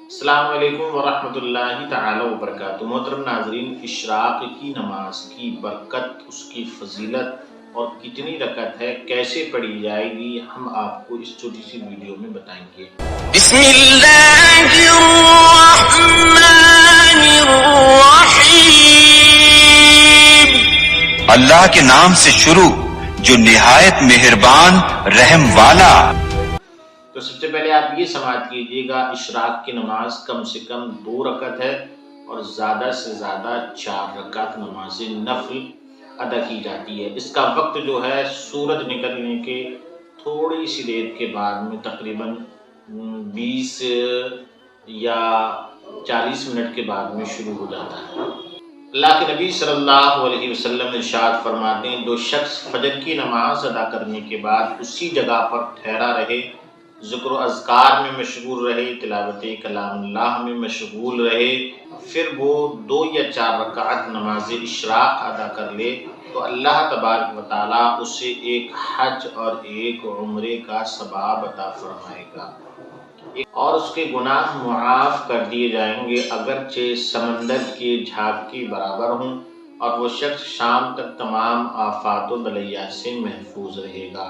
السلام علیکم ورحمۃ اللہ تعالی وبرکاتہ۔ محترم ناظرین، اشراق کی نماز کی برکت، اس کی فضیلت اور کتنی رکعت ہے، کیسے پڑھی جائے گی، ہم آپ کو اس چھوٹی سی ویڈیو میں بتائیں گے۔ بسم اللہ الرحمن الرحیم، اللہ کے نام سے شروع جو نہایت مہربان رحم والا۔ تو سب سے پہلے آپ یہ سماعت کیجئے گا، اشراق کی نماز کم سے کم 2 رکعت ہے اور زیادہ سے زیادہ 4 رکعت نماز نفل ادا کی جاتی ہے۔ اس کا وقت جو ہے سورج نکلنے کے تھوڑی سی دیر کے بعد میں تقریباً 20 یا 40 منٹ کے بعد میں شروع ہو جاتا ہے۔ اللہ کے نبی صلی اللہ علیہ وسلم ارشاد فرماتے ہیں، جو شخص فجر کی نماز ادا کرنے کے بعد اسی جگہ پر ٹھہرا رہے، ذکر و اذکار میں مشغول رہے، تلاوت کلام اللہ میں مشغول رہے، پھر وہ 2 یا 4 رکعت نماز اشراق ادا کر لے تو اللہ تبارک و تعالیٰ اسے ایک حج اور ایک عمرے کا ثواب عطا فرمائے گا، اور اس کے گناہ معاف کر دیے جائیں گے، اگرچہ سمندر کے جھاگ کے برابر ہوں، اور وہ شخص شام تک تمام آفات و بلیات سے محفوظ رہے گا۔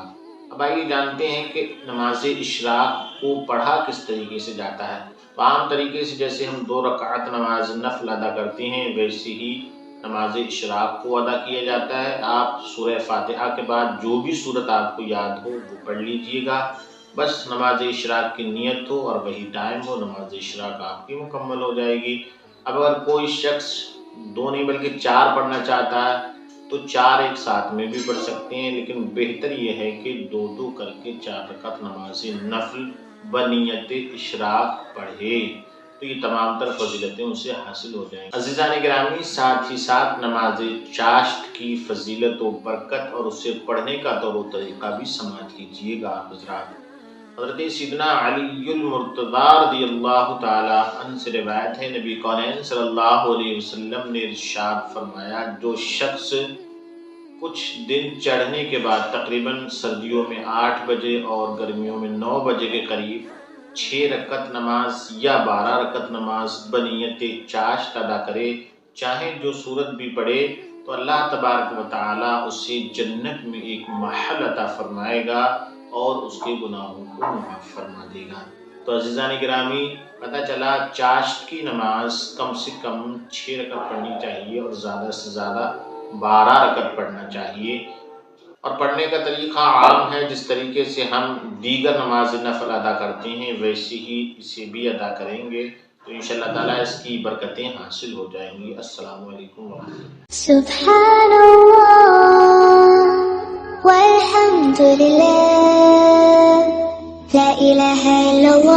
اب آئیے جانتے ہیں کہ نماز اشراق کو پڑھا کس طریقے سے جاتا ہے۔ تو عام طریقے سے جیسے ہم 2 رکعت نماز نفل ادا کرتے ہیں، ویسے ہی نماز اشراق کو ادا کیا جاتا ہے۔ آپ سورہ فاتحہ کے بعد جو بھی سورت آپ کو یاد ہو وہ پڑھ لیجئے گا، بس نماز اشراق کی نیت ہو اور وہی ٹائم ہو، نماز اشراق آپ کی مکمل ہو جائے گی۔ اب اگر کوئی شخص 2 نہیں بلکہ 4 پڑھنا چاہتا ہے تو 4 ایک ساتھ میں بھی پڑھ سکتے ہیں، لیکن بہتر یہ ہے کہ 2 کر کے 4 رکعت نماز نفل بنیت اشراق پڑھے، تو یہ تمام تر فضیلتیں اسے حاصل ہو جائیں گی۔ عزیزان گرامی، ساتھ ہی ساتھ نماز چاشت کی فضیلت و برکت اور اسے پڑھنے کا طور و طریقہ بھی سماعت کیجیے گا حضرات۔ حضرت سیدنا علی المرتضی رضی اللہ تعالی عنہ سے روایت ہے، نبی کونین صلی اللہ علیہ وسلم نے ارشاد فرمایا، جو شخص کچھ دن چڑھنے کے بعد تقریباً سردیوں میں 8 بجے اور گرمیوں میں 9 بجے کے قریب 6 رکعت نماز یا 12 رکعت نماز بنیت چاشت ادا کرے، چاہے جو سورت بھی پڑھے، تو اللہ تبارک و تعالی اسے جنت میں ایک محل عطا فرمائے گا اور اس کے گناہوں کو معاف فرما دے گا۔ تو عزیزان گرامی، پتہ چلا چاشت کی نماز کم سے کم 6 رکعت پڑھنی چاہیے اور زیادہ سے زیادہ 12 رکعت پڑھنا چاہیے، اور پڑھنے کا طریقہ عام ہے، جس طریقے سے ہم دیگر نماز نفل ادا کرتے ہیں ویسے ہی اسے بھی ادا کریں گے، تو انشاءاللہ تعالیٰ اس کی برکتیں حاصل ہو جائیں گی۔ السلام علیکم ورحمۃ اللہ۔ سبحان اللہ والحمد للہ، لا الہ الا اللہ۔